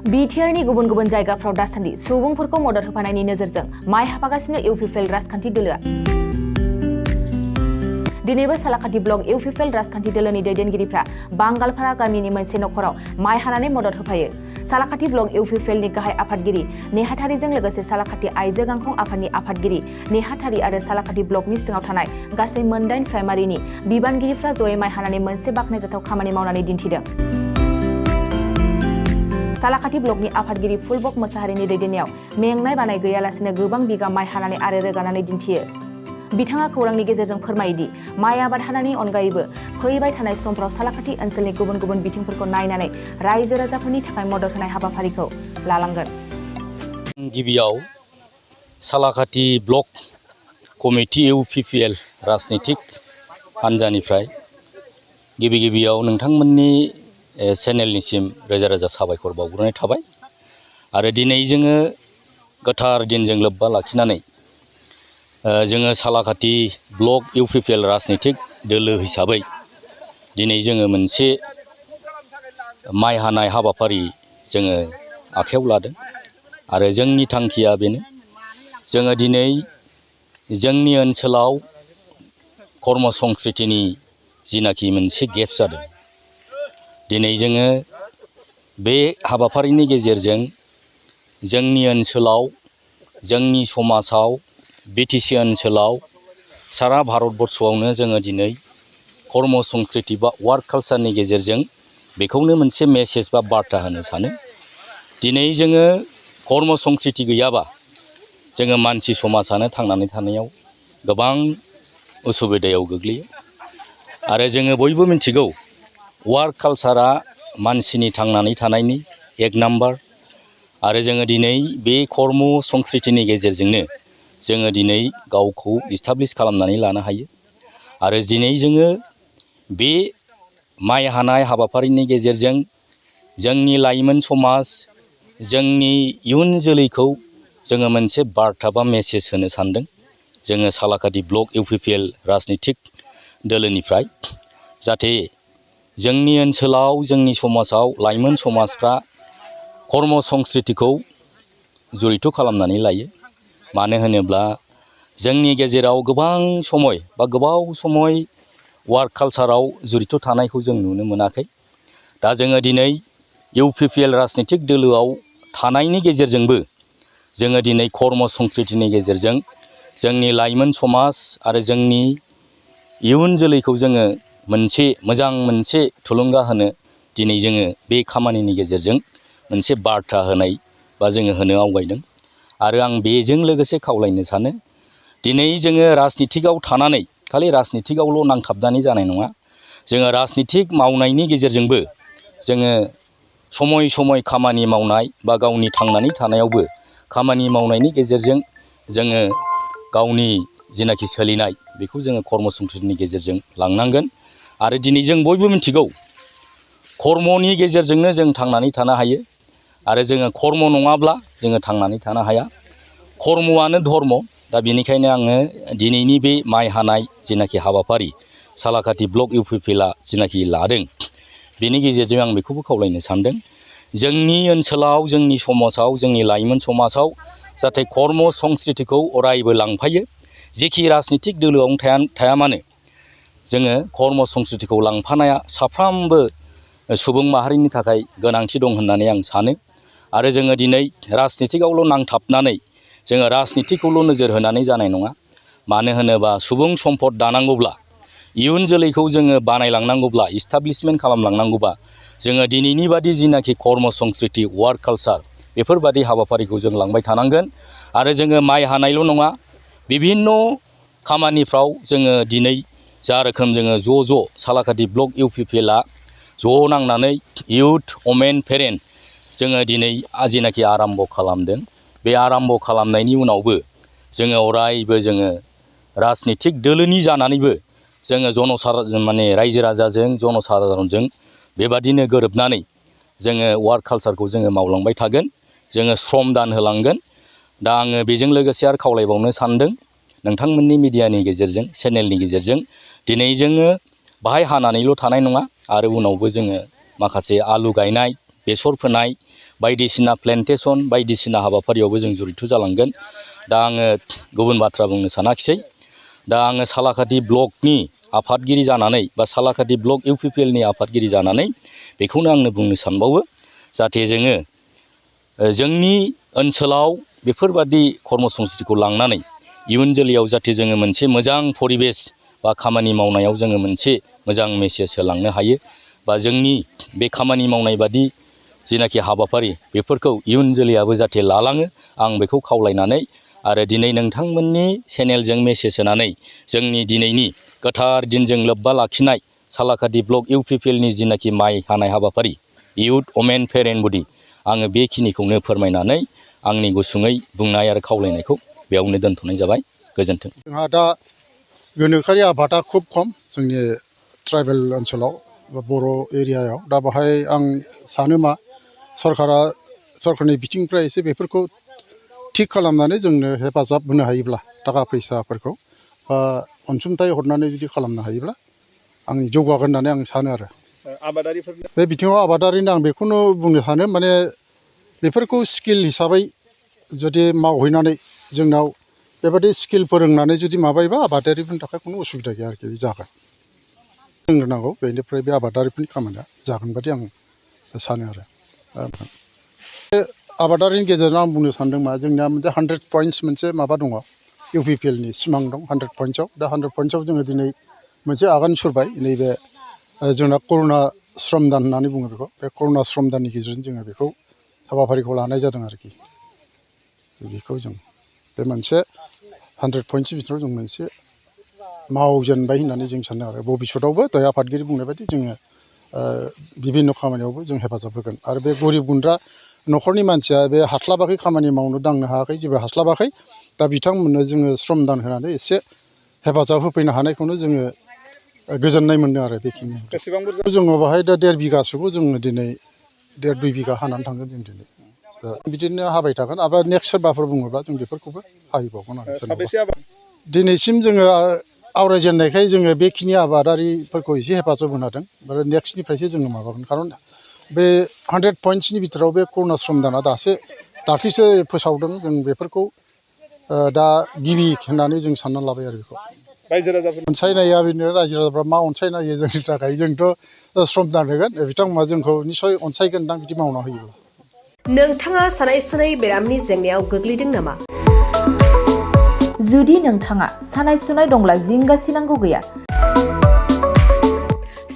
बिटिआरनि गुबुन गुबुन जायगाफ्राव दासान्दि सुबुंफोरखौ मदद होफानायनि नोजोरजों माइ हाफागासिनो इउपिपिएल राजखान्थि दोलोआ। दिनैबो सालाकाथि ब्लक इउपिपिएल राजखान्थि दोलोनि दैदेनगिरिफ्रा बांगालपारा गामिनि मोनसे नखराव माइ हानानै मदद होफायो। सालाकाथि ब्लक इउपिपिएलनि गाहाय आफादगिरि नेहाथारिजों लोगोसे सालाकाथि आइजो गांखं आफादनि आफादगिरि नेहाथारि आरो सालाकाथि ब्लकनि सिङाव थानाय गासै 9 प्राइमारिनि बिबानगिरिफ्रा जयै माइ हानानै मोनसे बाखनायजाथाव खामानि मावनानै दिन्थिदों। सालाकाथि ब्लकनि आफादगिरि फुलबक मोसाहारिनि दैदेननायाव मेंनाय बानाय गैयालासिनो गोबां बिगा माइ हानानै आरो रोगानानै दिन्थियो। बिथाङा खौरांनि गेजेरजों फोरमायोदि माइ आबाद हानायनि अनगायैबो फैबाय थानाय समफ्राव सालाकाथि ओनसोलनि गुबुन गुबुन बिथिंफोरखौ नायनानै रायजो राजाफोरनि थाखाय मदद होनाय हाबाफारिखौ लालांगोन। गिबियाव सालाकाथि ब्लक कमिटि इउपिपिएल राजनितिक हान्जानिफ्राय गिबियाव नोंथांमोननि चेनेलनिसिम रोजा रोजा साबायखर बावग्रोनाय थाबाय। आरो दिनै जोङो गोथार दिनजों लोब्बा लाखिनानै जोङो सालाकाथि ब्लक इउपिपिएल राजनितिक दोलो हिसाबै दिनै जोङो मोनसे माइ हानाय हाबाफारि जोङो आखायाव लादों। आरो जोंनि थांखिया बेनो, जोङो दिनै जोंनि ओनसोलाव कर्म संस्कृतिनि जिनाखि मोनसे गेप जादों, दिनै जोङो बे हाबाफारिनि गेजेरजों जोंनि ओनसोलाव, जोंनि समाजाव, बिटिसि ओनसोलाव, सारा भारतबर्षआवनो जोङो दिनै कर्म संस्कृति बा वार्क कालचारनि गेजेरजों बेखौनो मोनसे मेसेज बा बार्ता होनो सानो। दिनै जोङो कर्म संस्कृति गैयाबा जोङो मानसि समाजानो थांनानै थानायाव गोबां उसुबिदायाव गोग्लैयो। आरो जोङो बयबो मिथिगौ वार्क कालचारा मानसिनि थांनानै थानायनि 1 नाम्बार। आरो जोङो दिनै बे कर्म संस्कृतिनि गेजेरजोंनो जोङो दिनै गावखौ इस्टाब्लिश खालामनानै लानो हायो। आरो दिनै जोङो बे माइ हानाय हाबाफारिनि गेजेरजों जोंनि लाइमोन समाज, जोंनि इयुन जोलैखौ जोङो मोनसे बार्ता बा मेसेज होनो सानदों। जोङो सालाकाथि ब्लक इउपिपिएल राजनितिक दोलोनिफ्राय जाहाथे जोंनि ओनसोलाव, जोंनि समाजाव लाइमोन समाजफ्रा कर्म संस्कृतिखौ जड़ित खालामनानै लायो। मानो होनोब्ला जोंनि गेजेराव गोबां समय बा गोबाव समय वार्क कालचाराव जड़ित थानायखौ जों नुनो मोनाखै। दा जोङो दिनै इउपिपिएल राजनितिक दोलोआव थानायनि गेजेरजोंबो जोङो दिनै कर्म संस्कृतिनि गेजेरजों जोंनि लाइमोन समाज आरो जोंनि इयुन जोलैखौ जोङो मोजां मोनसे थुलुंगा होनो दिनै जोङो बे खामानिनि गेजेरजों मोनसे बार्ता होनाय बा जोङो होनो आवगायदों। आरो आं बेजों लोगोसे खावलायनो सानो, दिनै जोङो राजनितिकआव थानानै खालि राजनितिकआवल' नांथाबनानै जानाय नङा। जोङो राजनितिक मावनायनि गेजेरजोंबो जोङो समय समय खामानि मावनाय बा गावनि थांनानै थानायावबो खामानि मावनायनि गेजेरजों जोङो गावनि जिनाखि सोलिनाय बेखौ जोङो कर्म संस्कृतिनि गेजेरजों लांनांगोन। आरो दिनै जों बयबो मिथिगौ कर्मनि गेजेरजोंनो जों थांनानै थानो हायो। आरो जोङो कर्म नङाब्ला जोङो थांनानै थानो हाया। कर्मआनो धर्म। दा बेनिखायनो आङो दिनैनि बे माइ हानाय जिनाखि हाबाफारि सालाकाथि ब्लक इउपिपिएलआ जिनाखि लादों, बेनि गेजेरजों आं बेखौबो खावलायनो सानदों, जोंनि ओनसोलाव, जोंनि समाजाव, जोंनि लाइमोन समाजाव जाहाथे कर्म संस्कृतिखौ अरायबो लांफायो। जेखि राजनितिक दोलोआवनो थाया मानो जोङो कर्म संस्कृतिखौ लांफानाया साफ्रोमबो सुबुं माहारिनि थाखाय गोनांथि दं होननानै आं सानो। आरो जोङो दिनै राजनितिकआवल' नांथाबनानै जोङो राजनितिकखौल' नोजोर होनानै जानाय नङा। मानो होनोबा सुबुं सम्पद दानांगौब्ला, इयुन जोलैखौ जोङो बानायलांनांगौब्ला, इस्टाब्लिशमेन्ट खालामलांनांगौबा जोङो दिनैनि बादि जिनाखि कर्म संस्कृति, वार्क कालचार, बेफोरबादि हाबाफारिखौ जों लांबाय थानांगोन। आरो जोङो माइ हानायल' नङा, बिभिन्न खामानिफ्राव जोङो दिनै जा रोखोम जोङो ज' सालाकाथि ब्लक इउपिपिएलआ ज' नांनानै इउथ, अमेन, पेरेन्ट जोङो दिनै जिनाखि आराम्भ खालामदों, बे आराम्भ खालामनायनि उनावबो जोङो अरायबो जोङो राजनितिक दोलोनि जानानैबो जोङो रायजो राजाजों, जनसाधारनजों बेबादिनो गोरोबनानै जोङो वार्क कालचारखौ जोङो मावलांबाय थागोन। जोङो श्रम दान होलांगोन। दा आङो बेजों लोगोसे आरो खावलायबावनो सानदों, नोंथांमोननि मिडियानि गेजेरजों, चेनेलनि गेजेरजों दिनै जोङो बाहाय हानानैल' थानाय नङा, आरो उनावबो जोङो माखासे आलु गायनाय, बेसर फोनाय, बायदिसिना प्लेन्टेसन बायदिसिना हाबाफारियावबो जों जड़ित जालांगोन। दा आङो गुबुन बाथ्रा बुंनो सानाखिसै। दा आङो सालाकाटि ब्लकनि आफादगिरि जानानै बा सालाकाटि ब्लक इउपिपिएलनि आफादगिरि जानानै बेखौनो आंनो बुंनो सानबावो जाहाथे जोङो जोंनि ओनसोलाव बेफोरबादि कर्मसंस्थिखौ लांनानै इयुन जोलैयाव जाहाथे जोङो मोनसे मोजां परिबेस बा खामानि मावनायाव जोङो मोनसे मोजां मेसेज होलांनो हायो बा जोंनि बे खामानि मावनाय बादि जिनाखि हाबाफारि बेफोरखौ इयुन जोलैयाबो जाहाथे लालाङो आं बेखौ खावलायनानै आरो दिनै नोंथांमोननि चेनेलजों मेसेज होनानै जोंनि दिनैनि गोथार दिनजों लोब्बा लाखिनाय सालाकाटि ब्लक इउपिपिएलनि जिनाखि माइ हानाय हाबाफारि इयुथ वमेन फेर एन्ड बडि आङो बेखिनिखौनो फोरमायनानै आंनि गुसुङै बुंनाय आरो खावलायनायखौ बेयावनो दोनथ'नाय जाबाय। गोजोन्थों। जोंहा दा गोनोखोआरि आबादा खुब खम जोंनि ट्राइबेल ओनसोलाव बा बर' एरियायाव। दा बाहाय आं सानो मा सरकारनि बिथिंनिफ्राय एसे बेफोरखौ थिग खालामनानै जोंनो हेफाजाब होनो हायोब्ला थाखा फैसाफोरखौ बा अनसुंथाइ हरनानै जुदि खालामनो हायोब्ला आं जौगागोन होननानै आं सानो आरो। आबादारिफोरनो बे बिथिङाव आबादारिनो आं बेखौनो बुंनो सानो माने बेफोरखौ स्किल हिसाबै जुदि मावहैनानै जोंनाव बेबादि स्किल फोरोंनानै जुदि माबायोबा आबादारिफोरनि थाखाय खुनु उसुबिदा गैया आरोखि जागोन। फोरोंनांगौ बेनिफ्राय बे आबादारिफोरनि खामानिया जागोन बादि आं सानो आरो। आबादारिनि गेजेराव आं बुंनो सानदों मा जोंनिया मोनसे 100 पइन्ट्स मोनसे माबा दङ इउपिपिएलनि सिमां दं 100 पइन्ट्सआव। दा 100 पइन्ट्सआव जोङो दिनै मोनसे आगान सुरबाय। नैबे जोंना करुणा श्रम दान होननानै बुङो बेखौ। बे करुणा श्रम दाननि गेजेरजों जोङो बेखौ हाबाफारिखौ लानाय जादों आरोखि। बेखौ जों बे मोनसे 100 पइन्ट्सनि बिथोराव जों मोनसे मावजेनबाय होननानै जों सानो आरो। भबिष्यतआवबो दहाय आफादगिरि बुंनाय बायदि जोङो बिभिन्न खामानियावबो जों हेफाजाब होगोन। आरो बे गरिब गुन्द्रा न'खरनि मानसिया बे हास्लाबाखै खामानि मावनो दांनो हायाखै जेबो हास्लाबाखै दा बिथांमोननो जोङो श्रम दान होनानै एसे हेफाजाब होफैनो हानायखौनो जोङो गोजोननाय मोनदों आरो। बेखिनि बेसेबां बुरजा जोङो बाहाय दा 1.5 बिगासोखौ जोङो दिनै 1.5-2 बिगा हानानै थांगोन जों दिनै। बिदिनो हाबाय थागोन आरो नेक्स्ट सोरबाफोर बुङोब्ला जों बेफोरखौबो हाहैबावगोन आरो। दिनैसिम जोङो आवरायजेननायखाय जोङो बेखिनि आबादारिफोरखौ एसे हेफाजाब होनो हादों आरो नेक्स्टनिफ्रायसो जोङो माबागोन। खारन बे 100 पइन्ट्सनि बिथोराव बे करुणा श्रम दाना दाख्लैसो फोसावदों। जों बेफोरखौ दा गिबि होननानै जों सानना लाबाय आरो। बेखौ रायजो राजाफोर अनसायनाया बेनो रायजो राजाफ्रा मा अनसायनायो जोंनि थाखाय। जोंथ' श्रम दान होगोन बिथांमोना जोंखौ निस्सय अनसायगोनदां बिदि मावना होयोब्ला। नोंथाङा सानाय सुनाय बेरामनि जेंनायाव गोग्लैदों नामा? जुदि नोंथाङा सानाय सुनाय दंब्ला जिंगासिनांगौ गैया।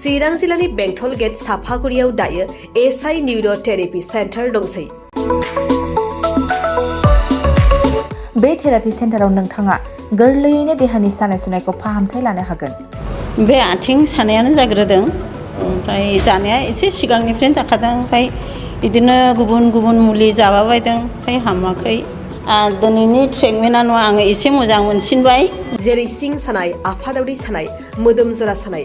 चिरां जिल्लानि बेंटल गेट साफागुरियाव दायो एसआइ निउर' थेरापि सेन्टार दंसै। बे थेरापि सेन्टाराव नोंथाङा गोरलैयैनो देहानि सानाय सुनायखौ फाहामथाय लानो हागोन। बे आथिं सानायानो जाग्रोदों, ओमफ्राय जानाया एसे सिगांनिफ्रायनो जाखादों। ओमफ्राय बिदिनो गुबुन गुबुन मुलि जाबाबायदों, ओमफ्राय हामाखै। दिनैनि ट्रिटमेन्टआनो आङो एसे मोजां मोनसिनबाय। जेरै सिं सानाय, आफादावरि सानाय, मोदोम जरा सानाय,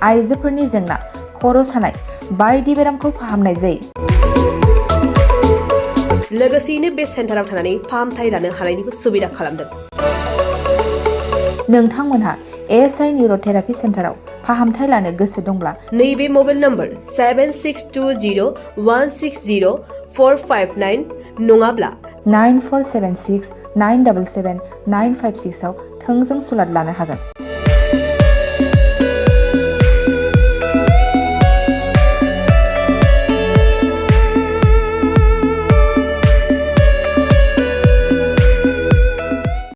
आइजोफोरनि जेंना, खर' सानाय बायदि बेरामखौ फाहामनाय जायो। लोगोसेयैनो बे सेन्टाराव थानानै फाहामथाय लानो हानायनिबो सुबिदा खालामदों। नोंथांमोनहा एसआइ निउर' थेरापि सेन्टाराव फाहामथाय लानो गोसो दंब्ला नैबे मबाइल नम्बर 7620160459 नङाब्ला 9476977956 आव थोंजों सुलाद लानो हागोन।